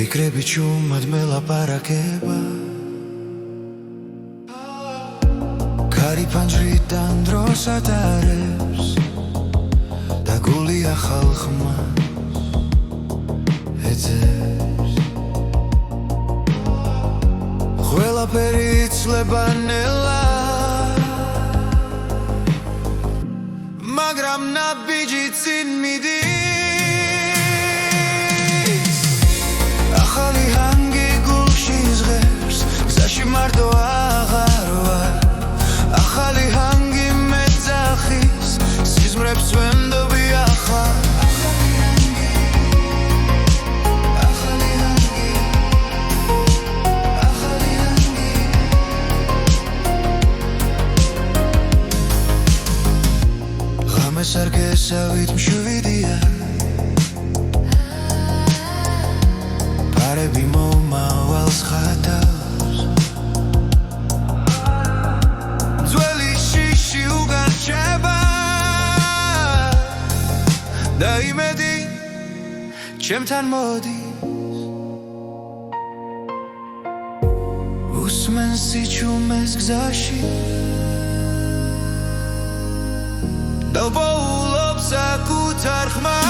ფიქრები ჩუმად მელაპარაკება კარი ფანჯრიდან დროს ატარებს და გული ახალ ხმას ეძებს ყველაფერი იცლება ნელა მაგრამ ნაბიჯი წინ მიდის ახალი ჰანგი გულში ზღერს გზაში მარტო აღარ ვარ ახალი ჰანგი მეძახის სიზმრებს ვენდობი ახლა სარგესავით მშვიდია პარები მომავალს ხატავს ძველი შიში უგარჩება და იმედი ჩემთან მოდის უსმენს სიჩუმეს გზაში დავბოულობს საკუთარ ხმას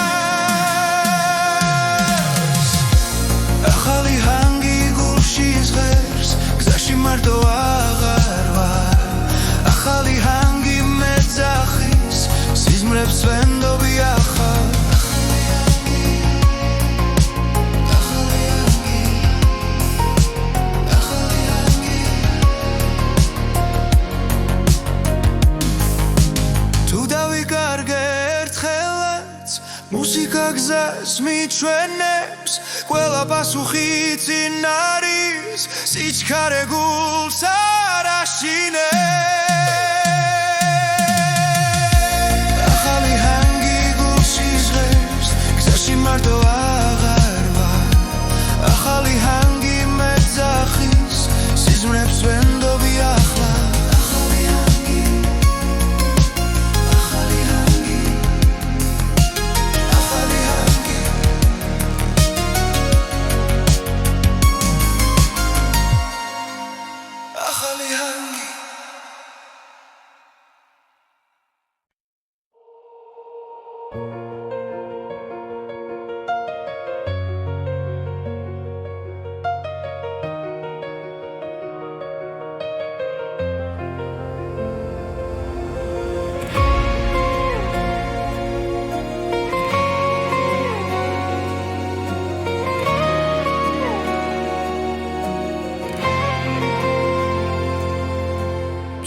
ახალი ჰანგი გულში ზღერს გზაში მარტო აღარ ვარ ახალი ჰანგი მეძახის სიზმრებს ვენდობი ახლა მუსიკა გზას მიჩვენებს ყველა პასუხი წინ არის სიჩქარე გულს არ აშინებს ახალი ჰანგი გულში ზღერს გზაში მარტო აღარ ვარ ახალი ჰანგი მეძახის სიზმრებს ვენდობი ახლა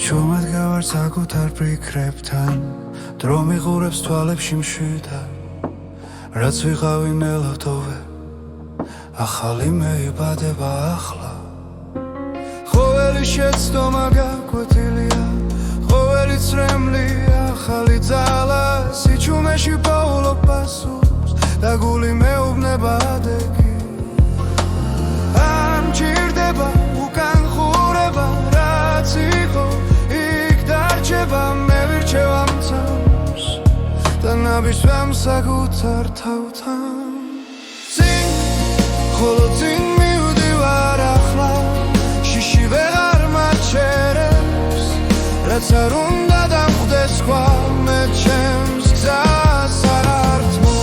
ჩუმად გავარ საკუთარ ფიქრებთან დრო მიყურებს თვალებში მშვიდად რაც ვიყავი ნელავდოვე ახალი მეიბადება ახლა ყოველი შეცდომა გაკვეთილია ყოველი წრემლი ახალი ძალა სიჩუმეში პოულობ პასუხს და გული მეუბნება ადეგი ამ ჭირდება უკან ხურება რაც იყო მე ვირჩევ ამ თავს და ნაბიჯვამ საკუთარ თავთან წინ ხოლო წინ მივდივარ ახლა შიში ვეღარ მაჩერებს რაც არ უნდა დამხვდეს სხვა მე ჩემს გზას არ ართმო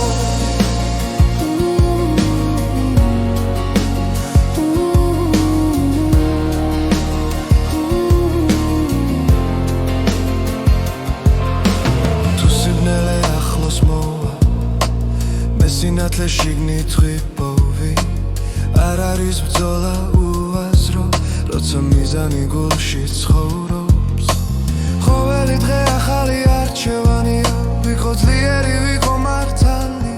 სინათლე შიგნით ღვიპოვი არ არის ბრძოლა უაზრო როცა მიზანი გულში ცხოვრობს ყოველი დღე ახალი არჩევანია ვიყო ძლიერი ვიყო მართალი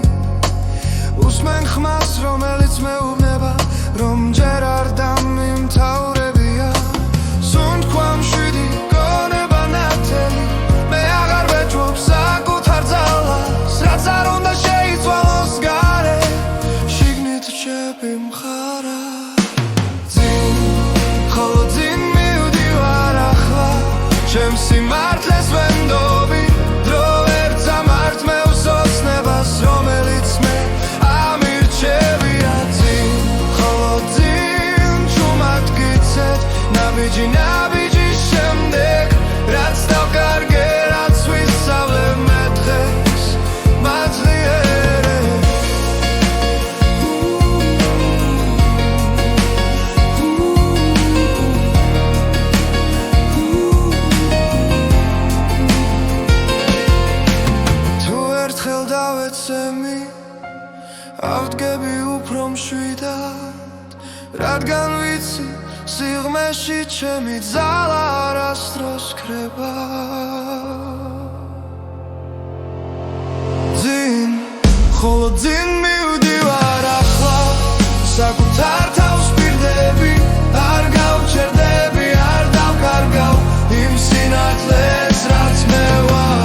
უსმენ ხმას რომელიც მეუბნება რომ ჯერ არ დამიმთავრებია სუნთქვა მშვიდი გონება ნათელი მე აღარ ვეჭვობ საკუთარ ძალას რაც არ უნდა შეიცვალოს გარე შიგნით რჩები მხარა წინ ხოლო წინ მივდივარ ახლა ჩემს სიმართლეს ვენდობი დრო ვერ წამართმევს ოცნებას რომელიც მე ამირჩევია წინ ავდგები უფრო მშვიდად რადგან ვიცი სიღრმეში ჩემი ძალა არასდროს ქრება ხოლო ძინ მივდივარ ახლა საკუთარ თავს პირდები არ გავჩერდები არ დავკარგავ იმ სინათლეს რაც მე ვარ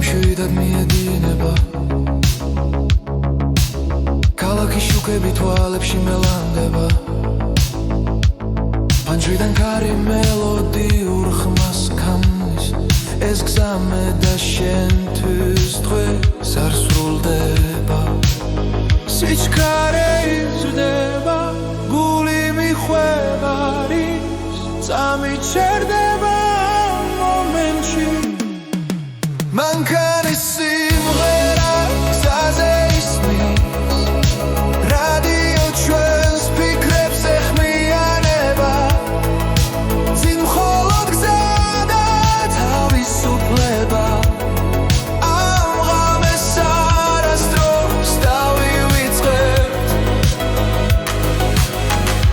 მშვიდად მიედინება ქალაქის შუქები თვალებში მელანდება პანჯრიდან ქარი მელოდიურ ხმას ქმნის ეს გზა მე და შენთვის დღეს არ სრულდება სიჩქარე იზრდება გული მიხვევა რის წამიჩერდება მომენტში მანქანის სიმღერა გზაზე ისმის რადიო ჩვენს ფიქრებს ეხმიანება წინ მხოლოდ გზა და თავისუფლება ამ ღამეს არასდროს დავივიწყებთ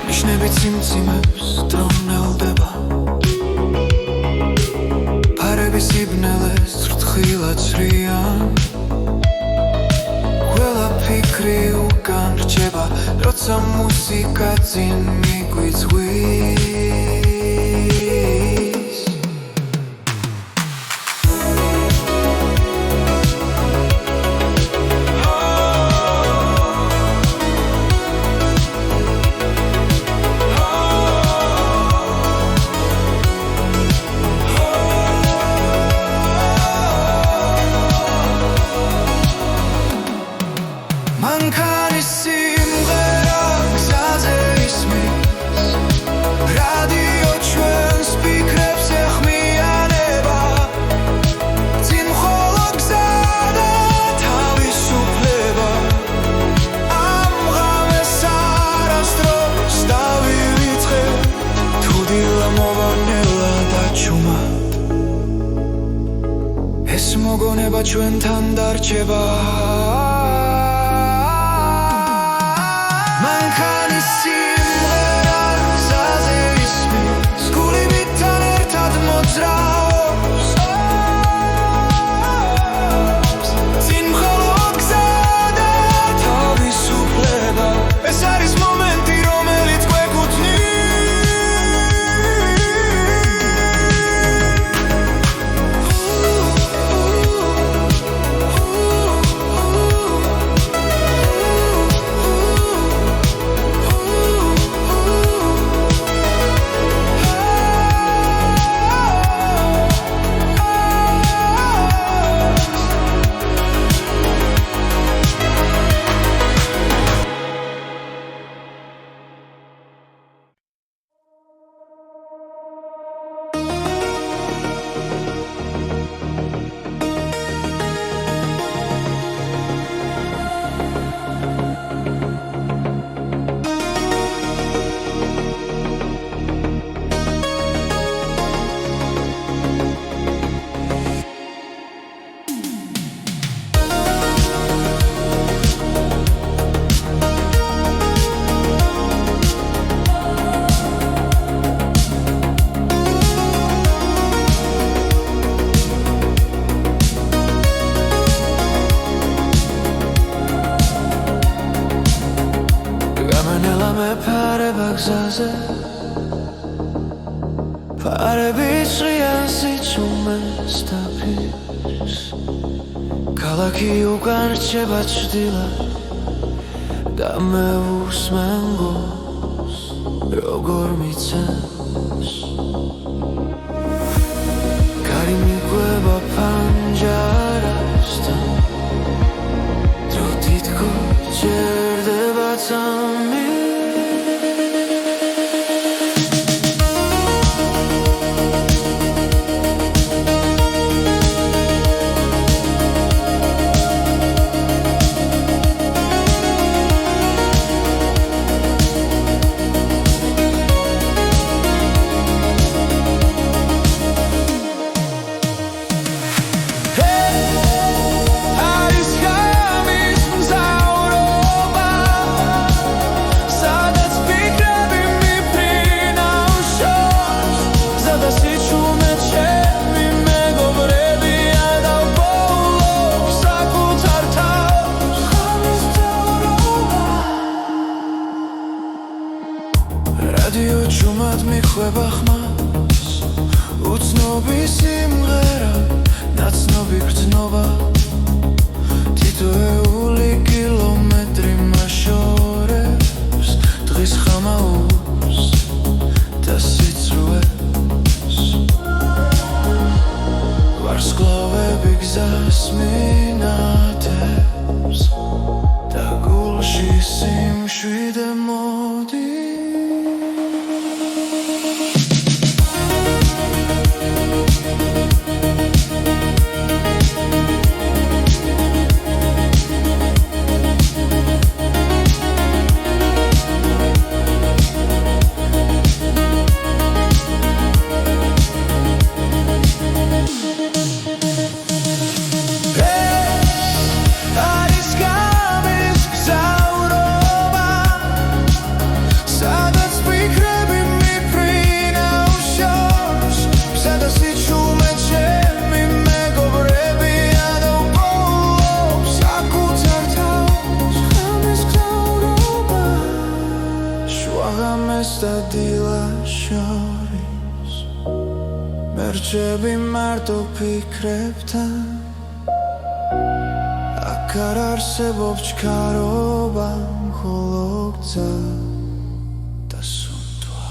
ნიშნები ციმციმებს დრონელდება ფარების იბნელეს თხილად სრიან ყველა ფიქრი უკან რჩება როცა მუსიკა წინ მიგვიწვის მანქანის სიმღერა გზაზე ისმის რადიო ჩვენს ფიქრებს ეხმიანება წინ მხოლოდ გზა და თავისუფლება ამ ღამეს არასდროს დავივიწყებთ თუ დილა მოვანელა დაჩუმა ეს მოგონება ჩვენთან დარჩება მანქანის სიმღერა გზაზე ისმის გული მითთან ერთად მოძრაობს წინ მხოლოდ გზა და თავისუფლება ეს არის მომენტი რომელიც გვეკუთვნის ფარები ჭრიან სიჩუმეს დაფის ქალაქი უკან რჩება ჭრდილად და მე უსმენ გულს როგორ მიცემს კარი მიყვება ფანჯარასთან დრო თითქოს ჭერდება წამი რადიო ჭუმად მიხვება ხმას უცნობი სიმღერა ნაცნობი გრძნობა თითოეული კილომეტრი მაშორებს დღის ხამაურს და სიცრუეს ვარსკვლავები გზას მინათებს და გულში სიმშვიდე მოდის და დილა შორის მერჩები მარტო ფიქრებთან აქ არ არსებობს ჩქარობა მხოლო გზა და სუნთვა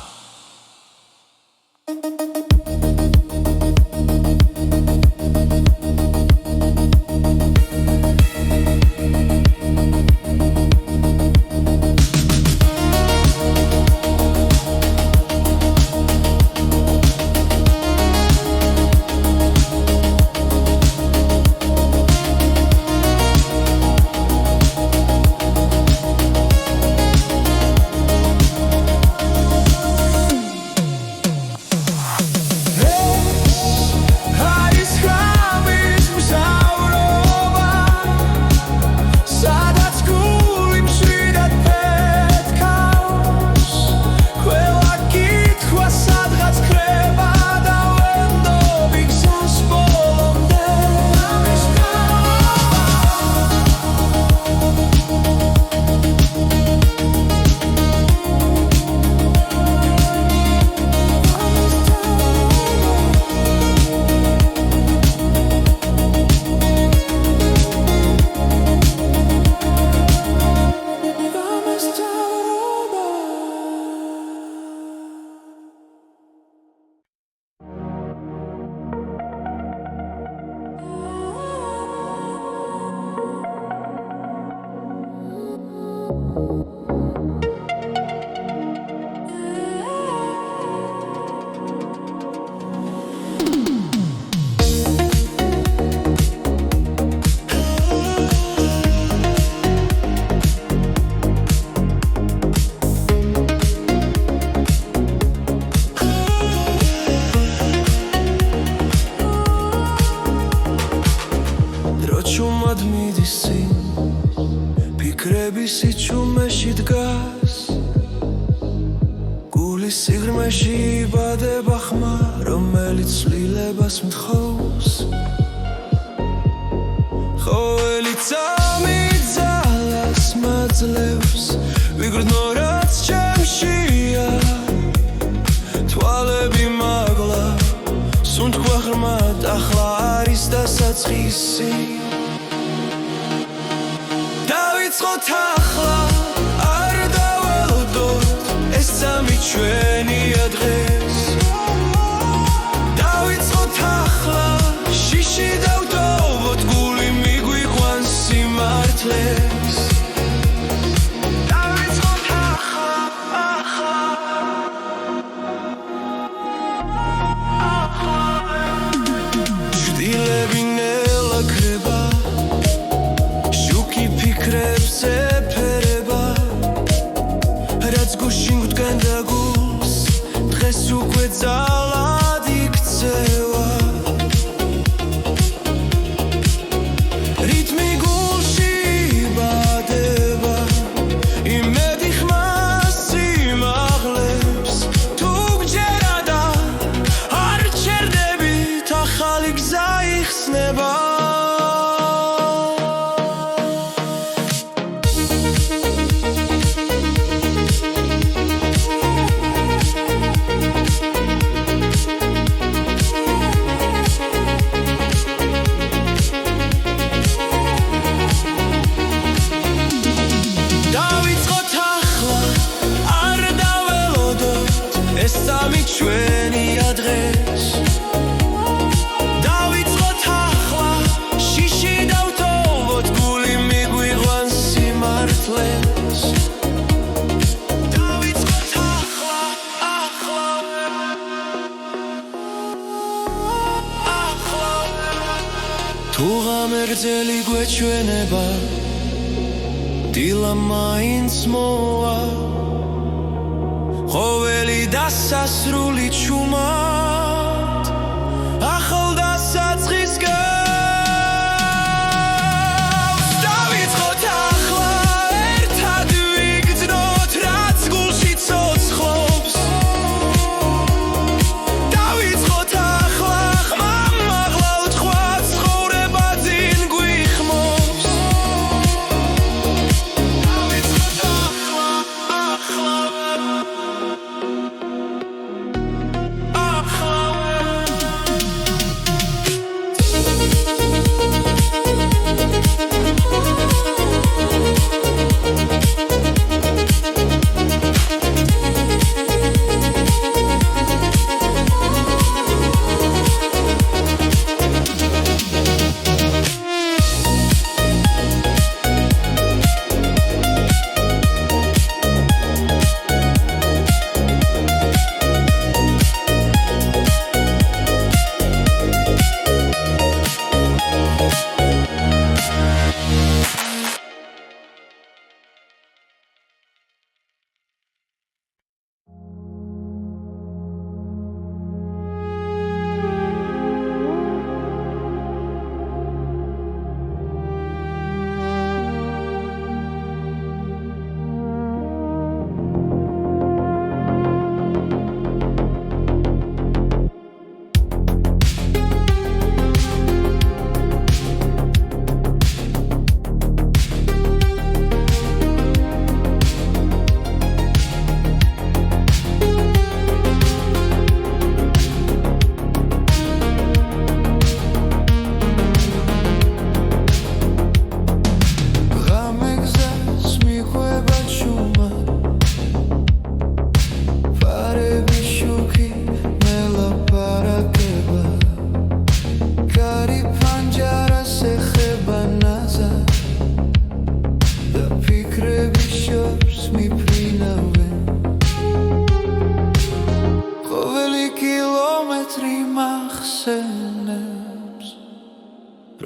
ჭუმად მიდის წინ ფიქრები სიჩუმეში დგას გულის სიღრმეში იბადება ხმა რომელიც ცვლილებას მთხოვს ყოველი წამი ძალას მაძლევს ვიგრძნო რაც ჩემშია თვალები მაგ ღრმად ახლა არის დასაწყისი დავიწყოთ ახლა არ დაველოდოთ ეს სამი ჩვენია დღეს დავიწყოთ ახლა შიში დავტოვოთ გული მიგვიყვანს სიმართლეს დავიწყოთ ახლა ჭრილები ნელა ქრება შუქი ფიქრებს ეფერება რაც გუშინ გვდგენდა გულს დღეს უკვე ძალად იქცევა რითმი გულში იბადება იმედი ხმას სიმაღლებს თუ გჯერა და არ ჩერდებით ახალი გზა იხსნება დავიწყოთ ახლა არ დაველოდოთ ეს სამი ჩვენია დღეს დავიწყოთ ახლა შიში დავტოვოთ გული მიგვიყვანს სიმართლეს დავიწყოთ ახლა თუ ღამერձელი გვეჩვენება დილა მაინც მოვა ყოველი დასასრული ჩუმად ახალ დასაწყის გავს დავიწყოთ ახლა ერთად ვიგრძნოთ რაც გულში ცოცხლობს დავიწყოთ ახლა ხმამ აღლავთ ხვა ცხოვრება წინ გვიხმობს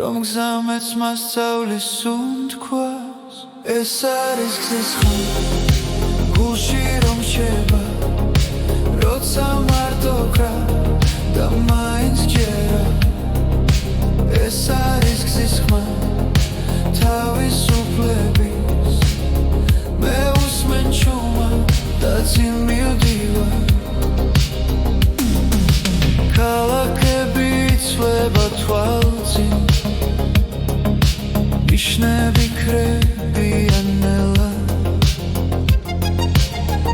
რომ გზამეც მასწავლის უნთქვას ეს არის გზის ხმა გულში რომ შევა როცა მარტო კრა და მაინც ჯერა ეს არის გზის ხმა თავისუფლების მე უსმენ ჩუმა და წინ მივდივარ ქალაქები იცვლება თვალწინ იშნები ქრებიან ნელა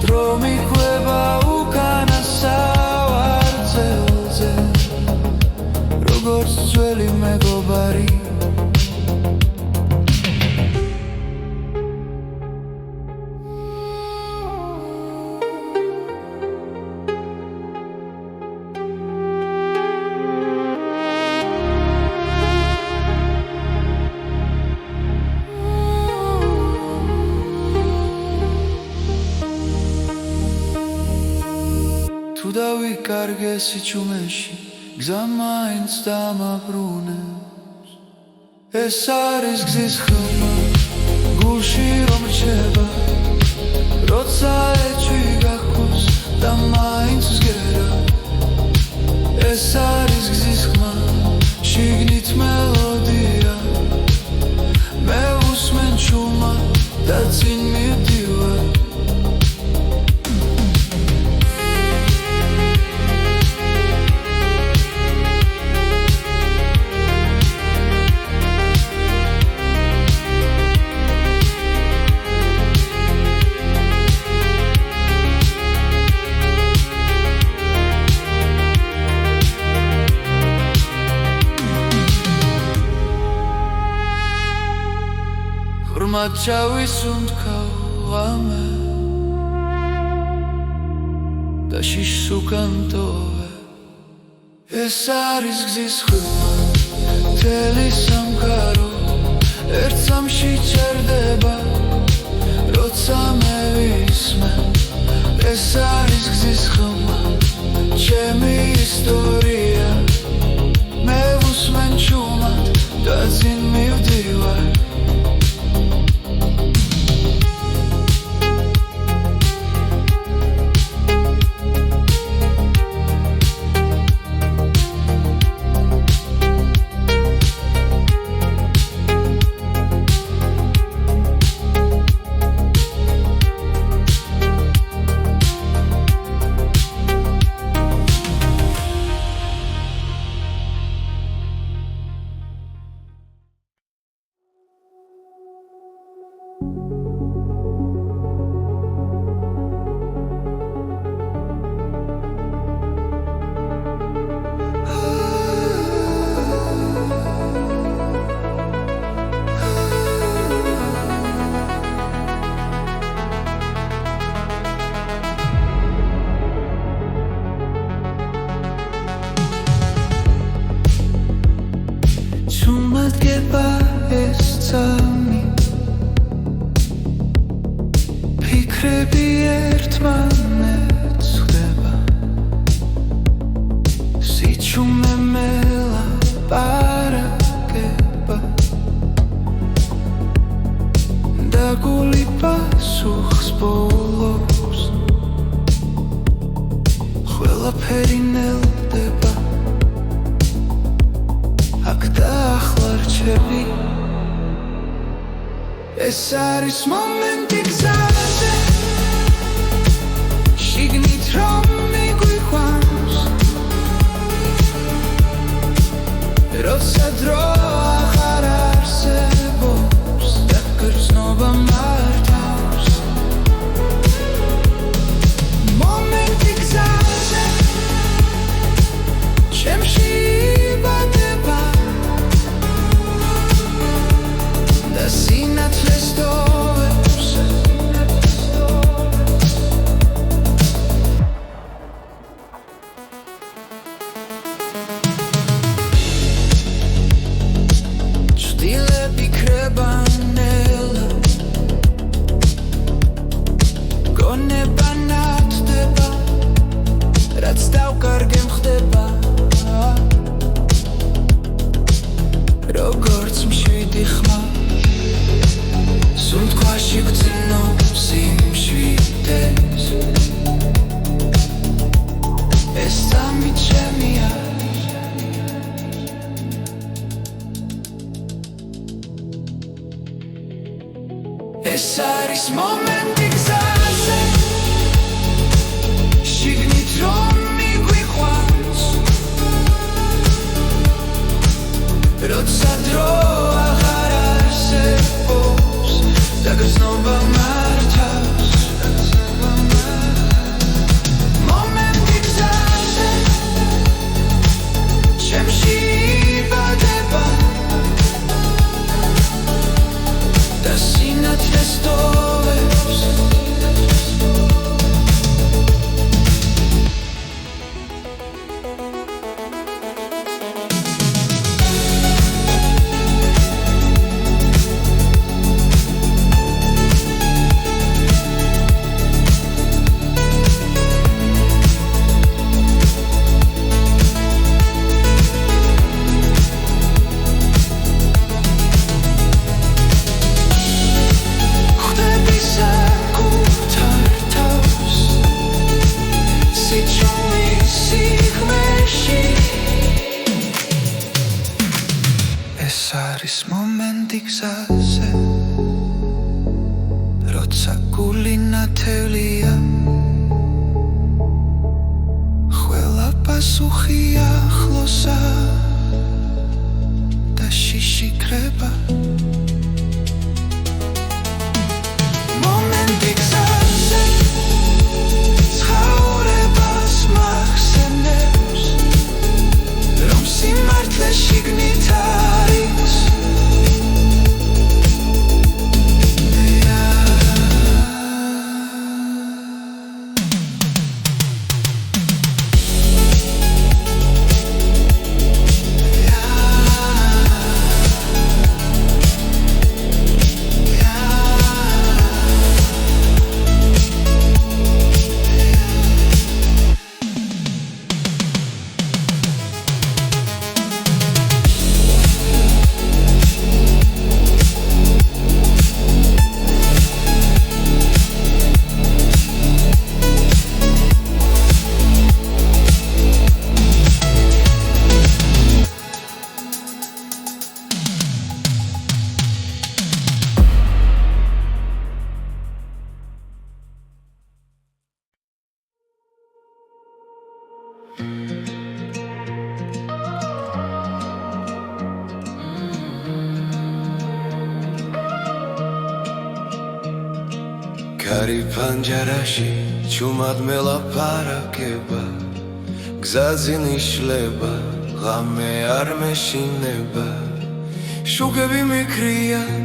დრო მიგვება უკანა სავარძელზე სიჩუმეში გზა მაინც დამაბრუნებს ეს არის გზის ხმა გულში რომ რჩება როცა ეჭვი გახოს და მაინც ვსგერა ეს არის გზის ხმა შიგნით მელოდია მე უსმენ ჩუმად და წინ მივდივარ Mačavis un kauame Da shishu kantove Es aris gzis khuma Teli samkaro Ertsamshi cherdeba Rotsa me visme Es aris gzis khuma Chemi istoria Me vusmen chumat Da zin mivdivar Es aris momenti gzase Shignit rom miguikhvans Rotsa dro axar arsebobs Da gრძნობა მართავს Momenti gzase Ჩემში იბადება Da სინათლეს დოვებს ჭდილები ქრებანელა გონება ნათდება რაც დავკარგე მხდება როგორც მშვიდი ხმა სუნთქვაში გძნობს იმშვიდეს ეს სამი ჩემია ეს არის მომენტი გზაზე შიგნით რომ მიგვიყვანს როცა დრო აღარ არსებობს და გრძნობა მართავს მომენტი გზაზე ჩემში იბადება და სინათლეს დოვებს წამდი გზაზე როცა გული ნათელია ყველა პასუხი ახლოსა და შიში ქრება მომენტი გზაზე ცხოვრებას მახსენებს რომ სიმართლე შიგნით არის კარი პანჯარაში ჩუმად მელაპარაკება გზაზე ნიშლება ღამე არ მეშინება შუქები მიქრიან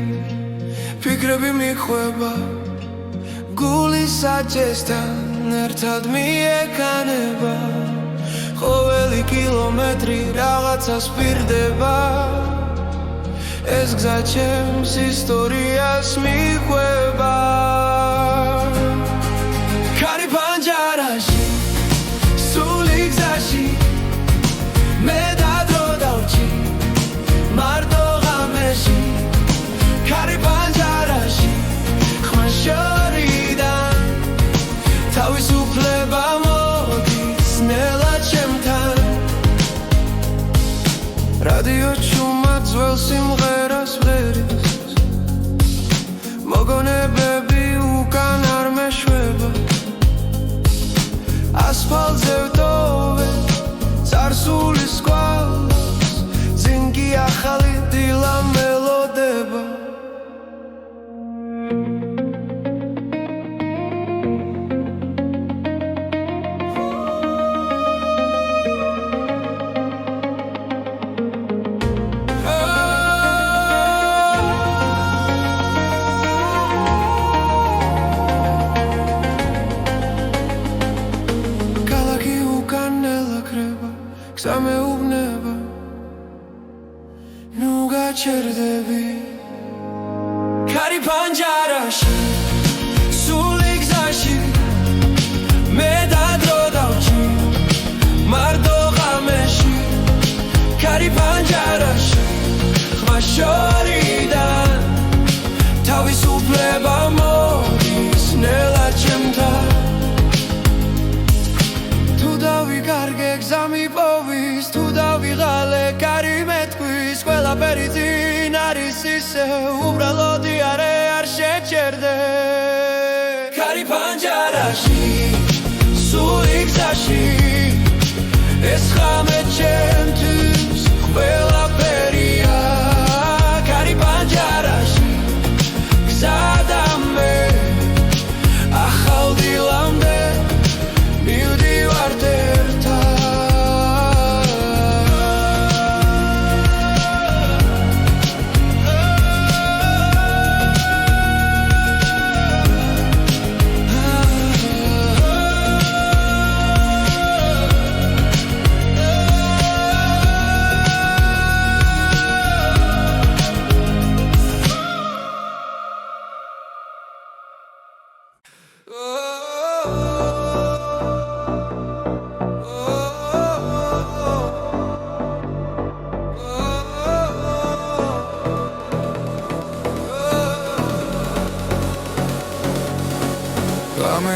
ფიქრები მიხვება გული საჭესთან ერთად მიეკანება ყოველი კილომეტრი რაღაცას პირდება ეს გზა ჩემს ისტორიას მიხვება კარი პანჯარაში სული გზაში მე დადრო დავჭი მარტო ღამეში კარი პანჯარაში ხმა შორიდან თავისუფლება მოდის ნელა ჩემთან რადიო ჩუმად ძველ სიმღერას ვღერის მოგონებები უკან არ მეშვება ასფალტზე ვტოვე წარსულის კვალს წინ კი ახალი დილა მელოდება გზა მეუბნება ნუ გაჩერდები კარი პანჯარაში სული გზაში მე დადრო დავჭი მარტო ღამეში კარი პანჯარაში ხმა შორიდან თავისუფლება მოდის ნელა ჩემთან თუ დავიკარგე გზა მიპოვის თუ დავიღალე კარი მეთქვის ყველაფერი წინ არის ისე უბრალოდი არ შეჩერდე კარი პანჯარაში სული გზაში ეს ღამე ჩემთვის ყველაფერია კარი პანჯარაში გზა და მე ახალ დილამდე მივდივართ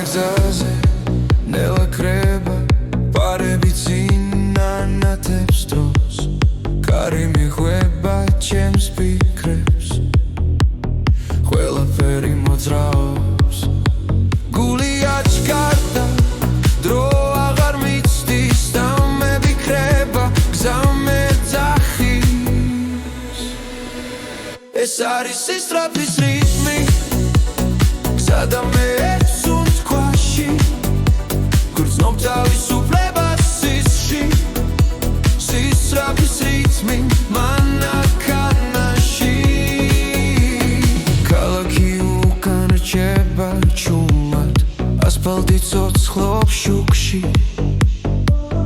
გზაზე ნელა ქრება პარები წინ ანათებს დროს კარი მიხვება ჩემს ფიქრებს არის სისწრაფის რიტმი გზადა მე ერთსუნ თქვაში გრძნობ თავისუფლებას სისში სისწრაფის რიტმი მანქანაში ქალაქი უკან რჩება ჩუმად ასფალტი ცოცხლობს შუქში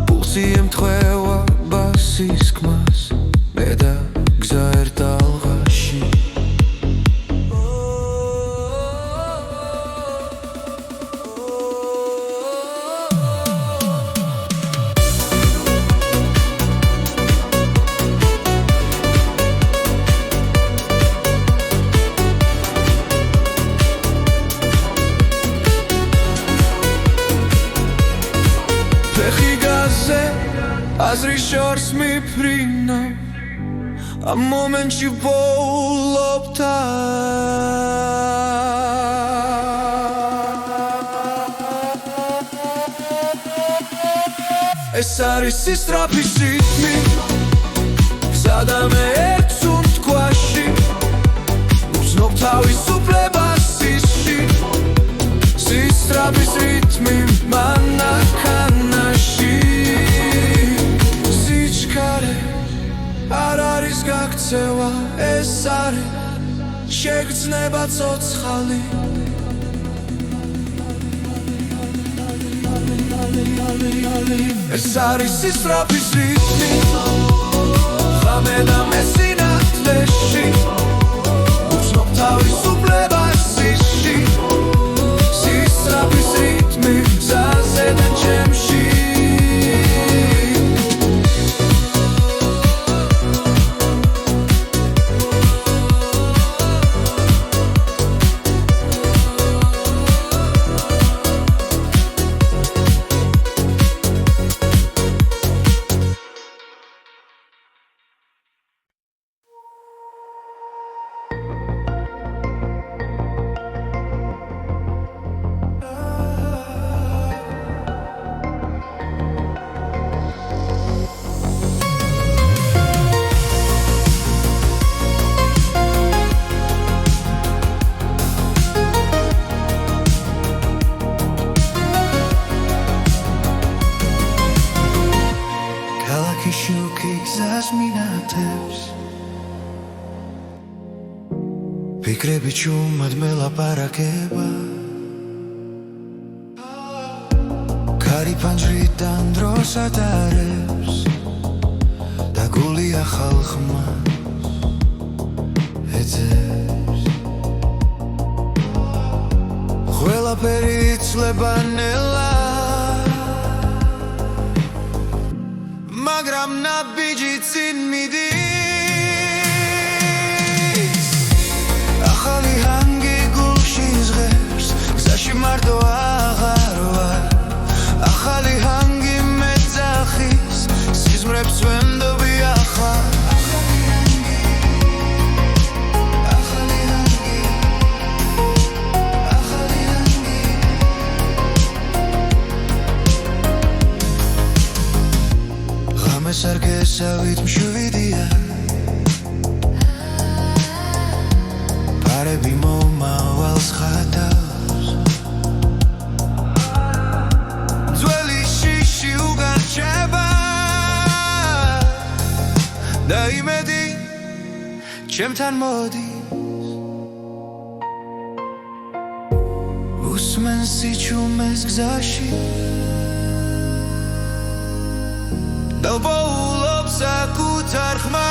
პულსი ემთხვევა ბასის ხმას მე და გზა ერთ ალღაში ფეხი გაზზე აზრი შორს მიფრინავ ამ მომენტში ვოულობ ეს არის სისწრაფის რიტმი გზადა მე ერთსუნ თქვაში ვგრძნობ თავისუფლებას სისში სისწრაფის რიტმი მანქანაში სიჩქარე არ არის გაქცევა ეს არის შეგრძნება ცოცხალი ეს არის სისწრაფის რიტმი ღამე და მე სინათლეში ვგრძნობ თავისუფლებას სისში სისწრაფის რიტმი გზაზე და ჩემში შუქი გზას მინათებს ფიქრები ჩუმად მელაპარაკება ქარი ფანჯრიდან დროს ატარებს და გული ახალ ხმას ეძებს ყველაფერი იცლება ნელა მაგრამ ნაბიჯი წინ მიდის ახალი ჰანგი გულში ზღერს გზაში მარტო აღარ ვარ ახალი ჰანგი მეძახის სიზმრებს ვენდობი ახლა სარგესავით მშვიდია პარები მომავალს ხატავს ძველი შიში უგარჩება და იმედი ჩემთან მოდის უსმენს სიჩუმეს გზაში დავბოულობს საკუთარ ხმას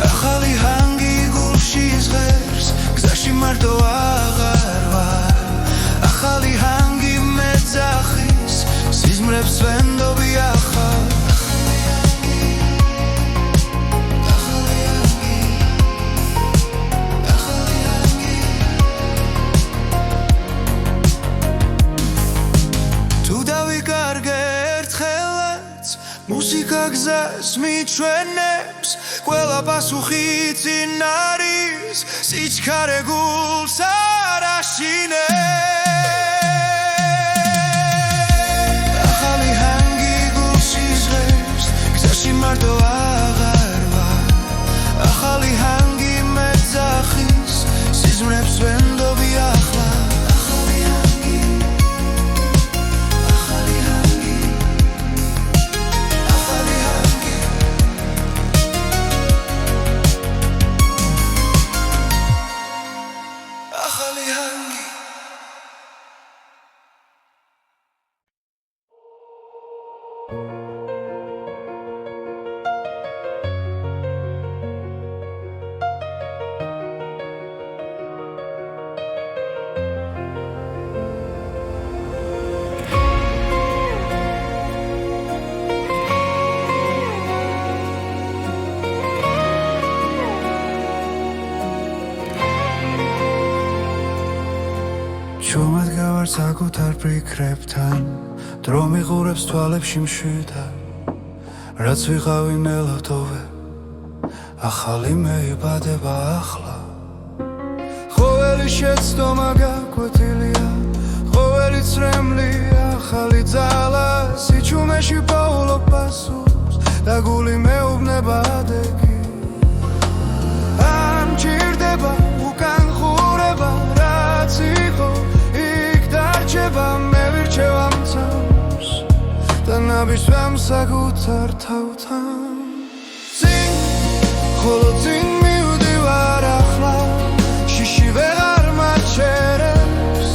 ახალი ჰანგი გულში ზღერს გზაში მარტო აღარ ვარ ახალი ჰანგი მეძახის სიზმრებს ვენდობი ახლა მუსიკა გზას მიჩვენებს ყველა პასუხი წინ არის სიჩქარე გულს არ აშინებს ახალი ჰანგი გულში ზღერს გზაში მარტო აღარ ვარ Ჩუმად გავარ საკუთარ ფიქრებთან დრო მიყურებს თვალებში მშვიდად რაც ვიყავი ნელოდოვე ახალი მეიბადება ახლა ყოველი შეცდომა გაკვეთილია ყოველი წრემლი ახალი ძალა სიჩუმეში პაულობ პასუხს და გული მეუბნება ადეგი ან ჭირდება უკან ხურება რაც იყო მე ვირჩევ ამ თავს და ნაბიშვამ საკუთარ თავთან წინ ხოლო წინ მივდივარ ახლა შიში ვეღარ მაჩერებს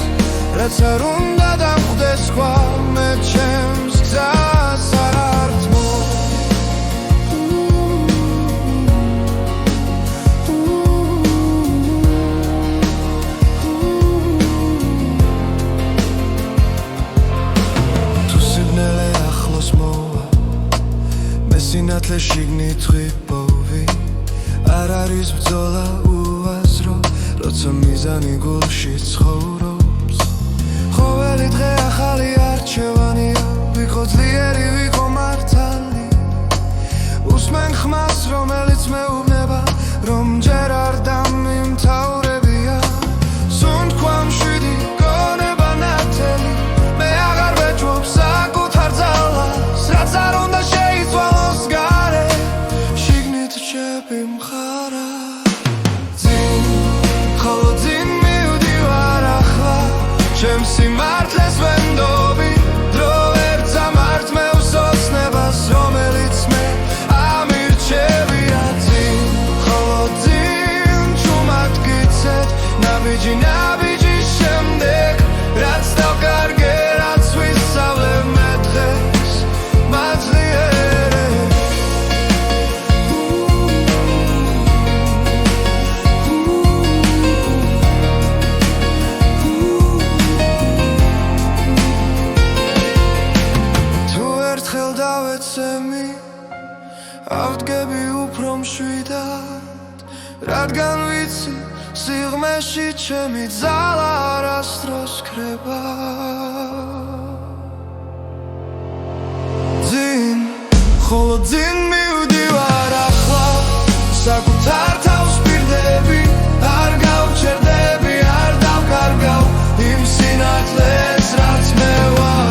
რაც არ უნდა დამხვდეს სხვა მე ჩემს გზას არ ართმო სინათლე შიგნით ღვიპოვი არ არის ბრძოლა უაზრო როცა მიზანი გულში ცხოვრობს ყოველი დღე ახალი არჩევანია ვიყო ძლიერი ვიყო მართალი უსმენ ხმას რომელიც მეუბნება რომ ჯერ არ დამიმთავრებია სუნთქვა მშვიდი გონება ნათელი მე აღარ ვეჭვობ საკუთარ ძალას რაც არ უნდა შეიცვალოს გარე შიგნით რჩები მხარა წინ ხოლო წინ მივდივარ ახლა ჩემს სიმართლეს ვენდობი დრო ვერ წამართმევს ოცნებას რომელიც მე ამირჩევია წინ ხოლო წინ ჩუმად გიცეთ ნაბიჯი ნაბიჯის შემდეგ რაც დავკარგე რაც ვისწავლე მე დღეს ავდგები უფრო მშვიდად რადგან ვიცი სიღრმეში ჩემი ძალა არასდროს ქრება ძინ ხოლო ძინ მივდივარ ახლა საკუთარ თავს პირდები არ გავჩერდები არ დავკარგავ იმ სინათლეს რაც მე ვარ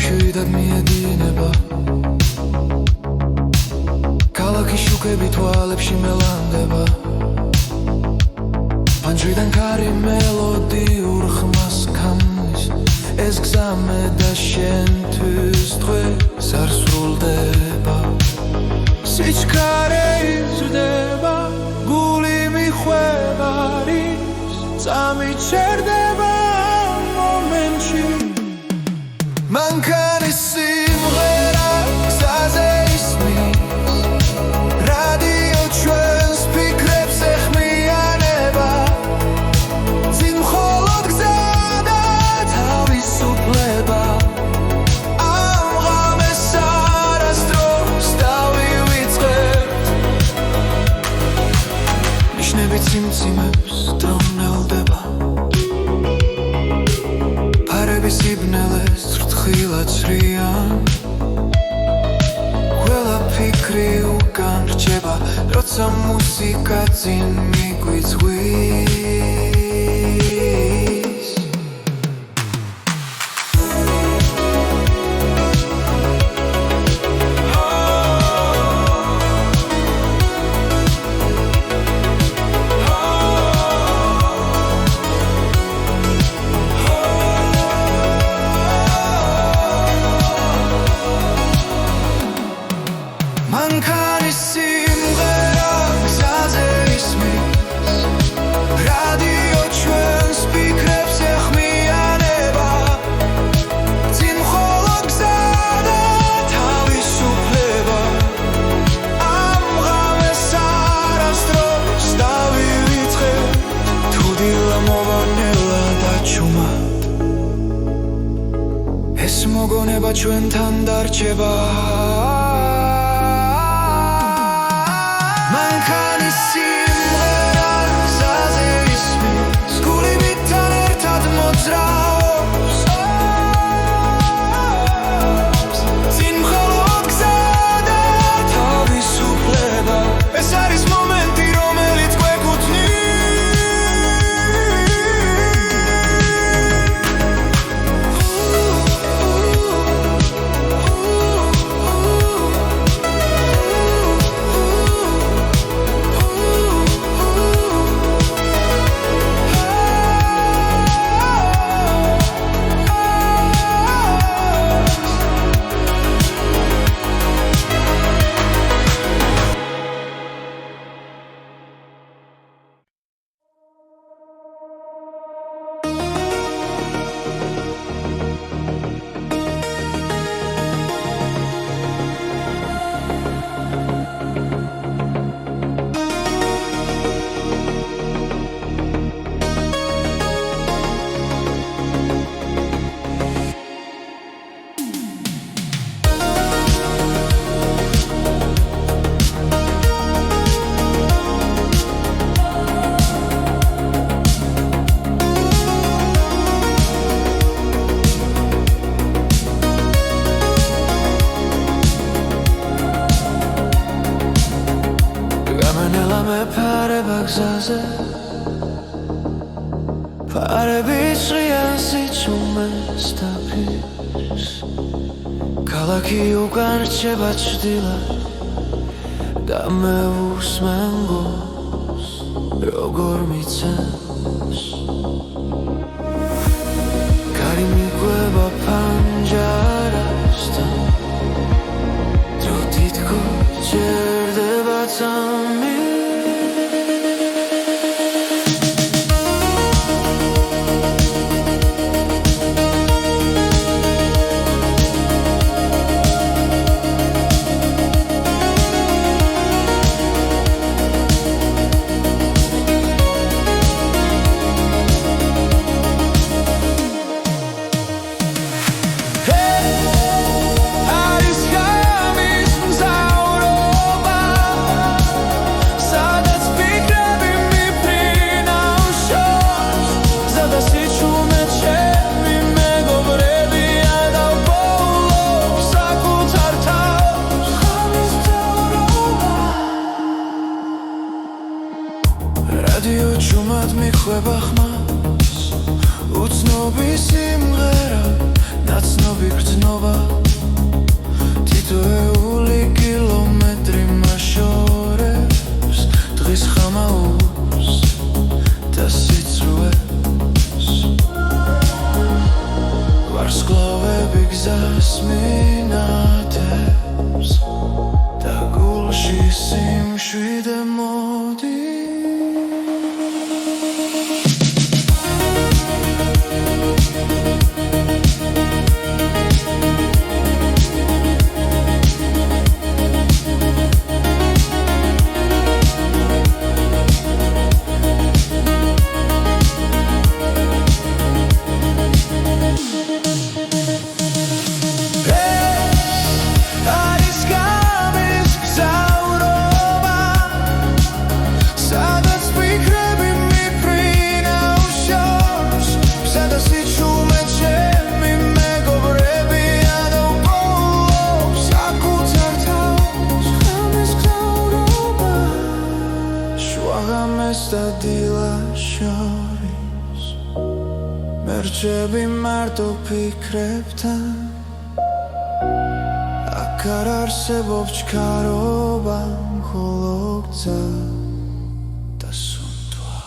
მშვიდად მიედინება ქალაქის შუქები თვალებში მელანდება პანჯრიდან კარი მელოდიურ ხმას ქმნის ეს გზა მე და შენთვის დღეს არ სრულდება სიჩქარე იზრდება გული მიხვევარი სამი ჩერდება მომენტში მანქანის სიმღერა გზაზე ისმის რადიო ჩვენს ფიქრებს ეხმიანება წინ მხოლოდ გზა და თავისუფლება ამ ღამეს არასდროს დავივიწყებთ ნიშნები ციმციმებს დრონელდება ფარების იბნელეს რთხილად სრიან ყველა ფიქრი უკან რჩება როცა მუსიკა წინ მიგვიწვის მანქანის სიმღერა გზაზე ისმის რადიო ჩვენს ფიქრებს ეხმიანება წინ მხოლოდ გზა და თავისუფლება ამ ღამეს არასდროს დავივიწყებთ თუ დილა მოვანელა დაჩუმა ეს მოგონება ჩვენთან დარჩება მანქანის სიმღერა გზაზე ისმის გული მითთან ერთად მოძრაობს წინ მხოლოდ გზა და თავისუფლება ეს არის მომენტი რომელიც გვეკუთვნის მეფარება გზაზე ფარები ჭრიან სიჩუმეს დაფის ქალაქი უკან რჩება ჭრდილად და მე უსმენ გულს როგორ მიცემს კარი მიგვება ფანჯარასთან დრო თითქოს ჭერდება წამი რადიო ჩუმად მიხვება ხმას უცნობი სიმღერა ნაცნობი გრძნობა თითოეული კილომეტრი მაშორებს დღის ხამაურს და სიცრუეს ვარსკვლავები გზას მინათებს და გულში სიმშვიდე მოდის რჩები მარტო ფიქრებთან აქ არ არსებობს ჩქარობა მხოლო გზა და სუნთქვა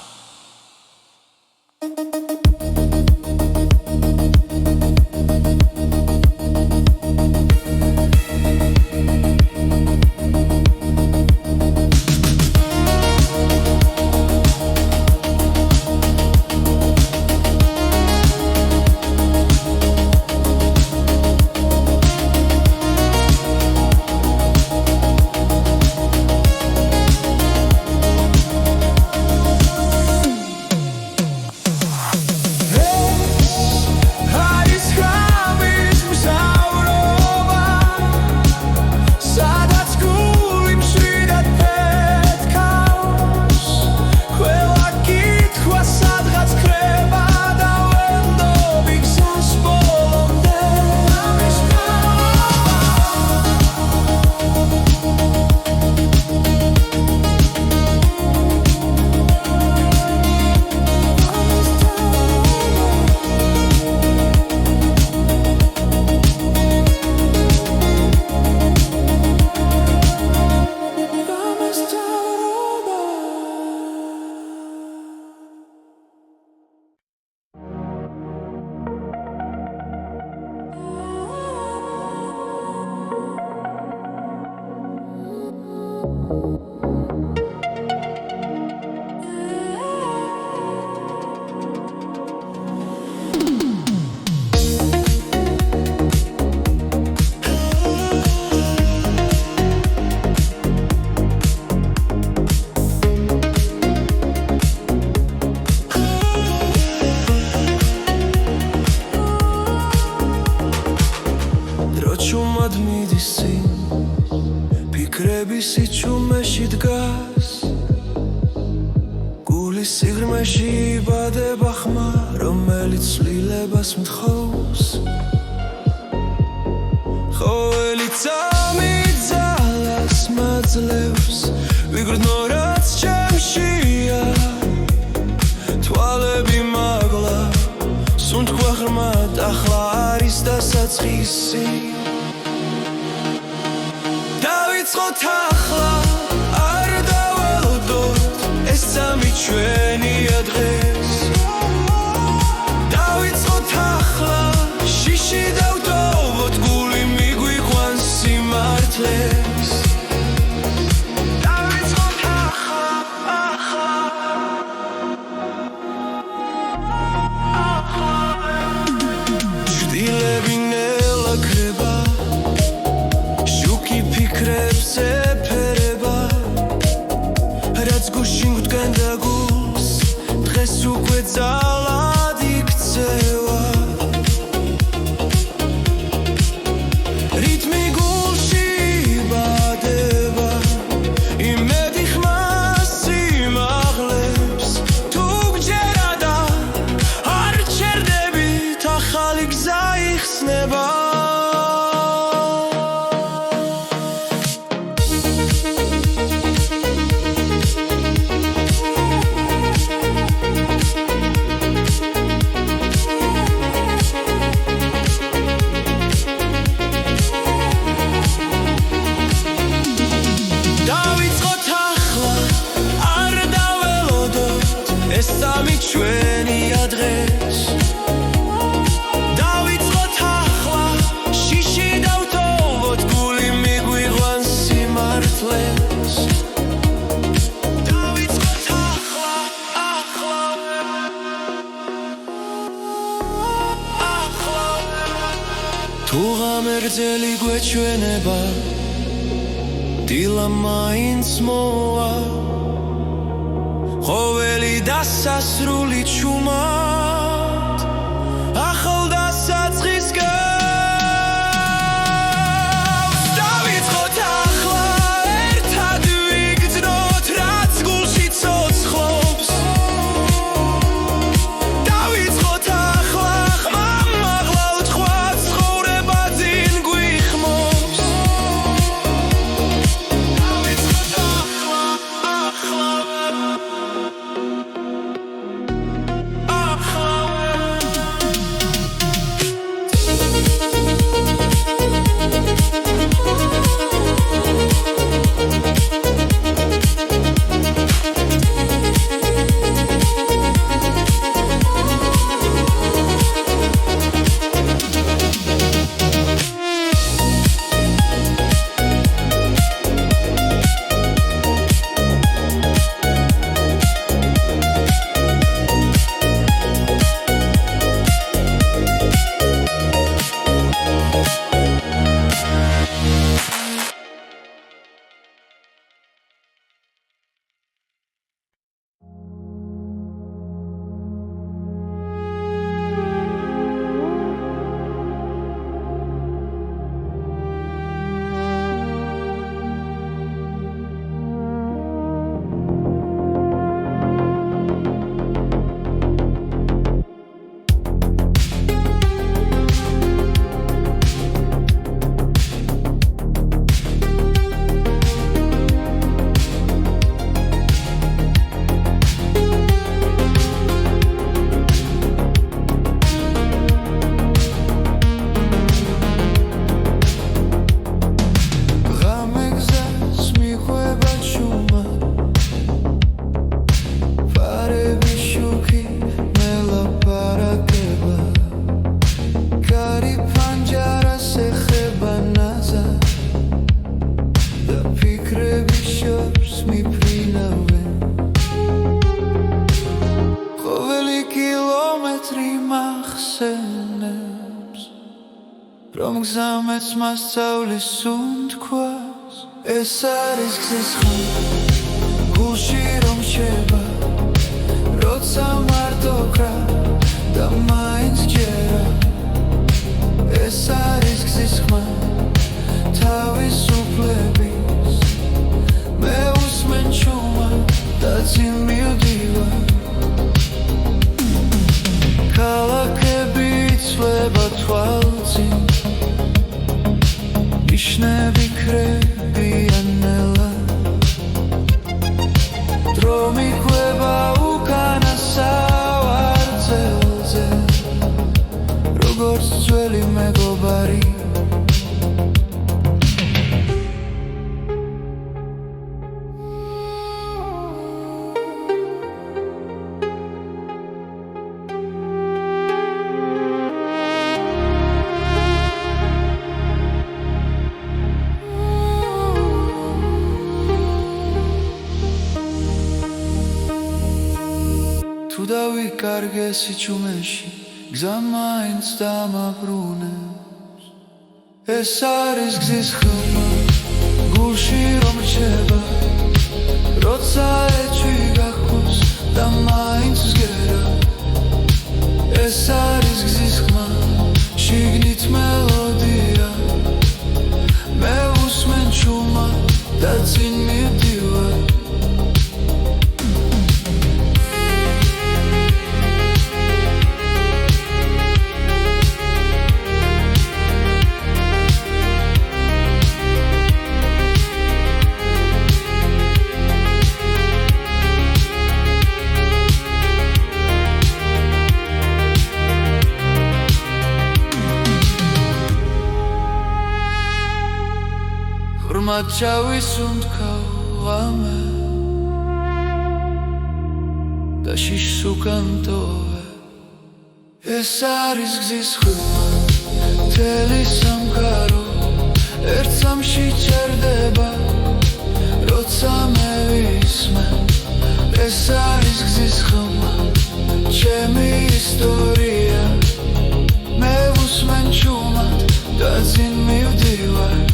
სიჩუმეში დგას გულის სიღრმეში იბადება ხმა რომელიც ცვლილებას მთხოვს ყოველი წამი ძალას მაძლევს ვიგრძნო რაც ჩემშია თვალები მაგლა სუნთქვა ღრმად ახლა არის დასაწყისი დავიწყოთ ახლა არ დაველოდოთ ეს წამი ჩვენია დღეს დავიწყოთ ახლა შიში დავტოვოთ გული მიგვიყვანს სიმართლეს დავიწყოთ ახლა ჭრილები ნელა ქრება ფიქრებს ეფერება რაც გუშინ გვდგენდა გულს დღეს უკვე ძალად იქცევა რითმი გულში იბადება იმედი ხმას სიმაღლებს თუ გჯერა და არ ჩერდებით ახალი გზა იხსნება სამი ჩვენია დღეს დავიწყოთ ახლა შიში დავტოვოთ გული მიგვიყვანს სიმართლეს დავიწყოთ ახლა თუ ღამერთელი გვეჩვენება დილა მაინც მოვა ყოველი დასასრული ჩუმად ახალ დასაწყის გავს დავიწყოთ ახლა ერთად ვიგრძნოთ რაც გულში ცოცხლობს დავიწყოთ ახლა ხმამ მაღლა უთქვა ცხოვრება წინ გვიხმობს დავიწყოთ ახლა მახსენებს რომ გზამეც მასწავლის უნთქვას ეს არის გზის ხმა გულში რომ შევა როცა მარტო გრა და მაინც ჯერა ეს არის გზის ხმა თავისუფლების მე უსმენ ჩუმა და წინ მივდივარ ქალაქები იცვლება თვალწინ ნიშნები ქრებიან ნელა დრო მიგვება უკანა სავარძელზე როგორც ძველი მეგობარი თუ დავიკარგე სიჩუმეში გზა მაინც დამაბრუნებს ეს არის გზის ხმა გულში რომ რჩება როცა ეჭვი გახოს და მაინც ვსგერა ეს არის გზის ხმა შიგნით მელოდია მე უსმენ ჩუმა და წინ მივდივარ ჩავის უნთქავ და შიშს უკან ტოვე ეს არის გზის ხმა მთელი სამყარო ერთ სამში ჩერდება როცა მე ვისმენ ეს არის გზის ხმა ჩემი ისტორია მე უსმენ ჩუმად და წინ მივდივარ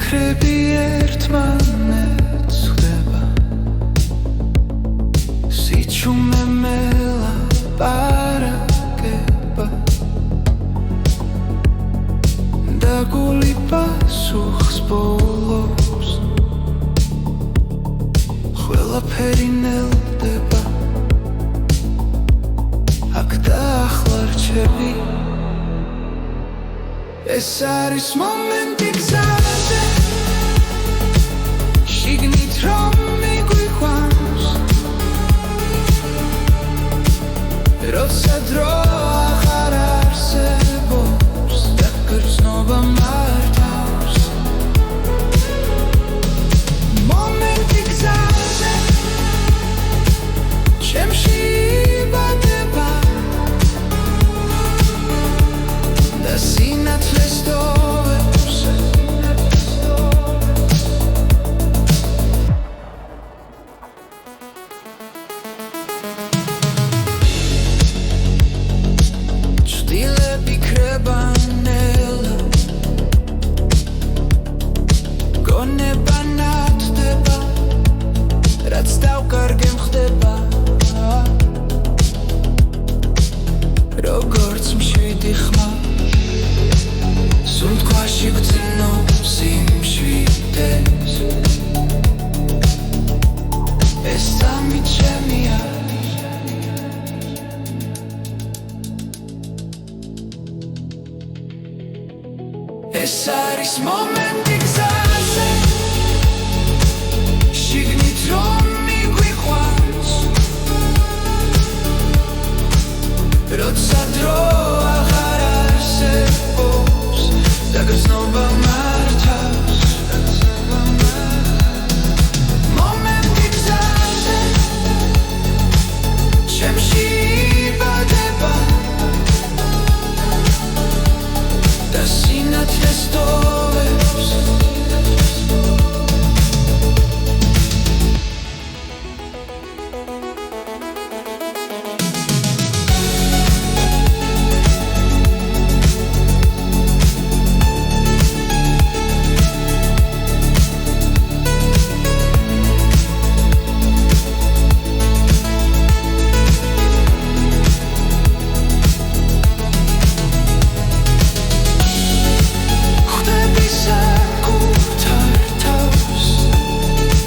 ფიქრები ერთმანეთს ხვდება სიჩუმე მელაპარაკება და გული პასუხს ბოლობს ყველაფერი ნელდება აქ და ახლა რჩები ეს არის მომენტი გზაზე შიგნით რომ მიგვიყვანს როცა დრო აღარ არსებობს და გრძნობა მართავს მომენტი გზაზე ჩემში იბადება და სინათლეს ტოვებს ეს არის მომენტი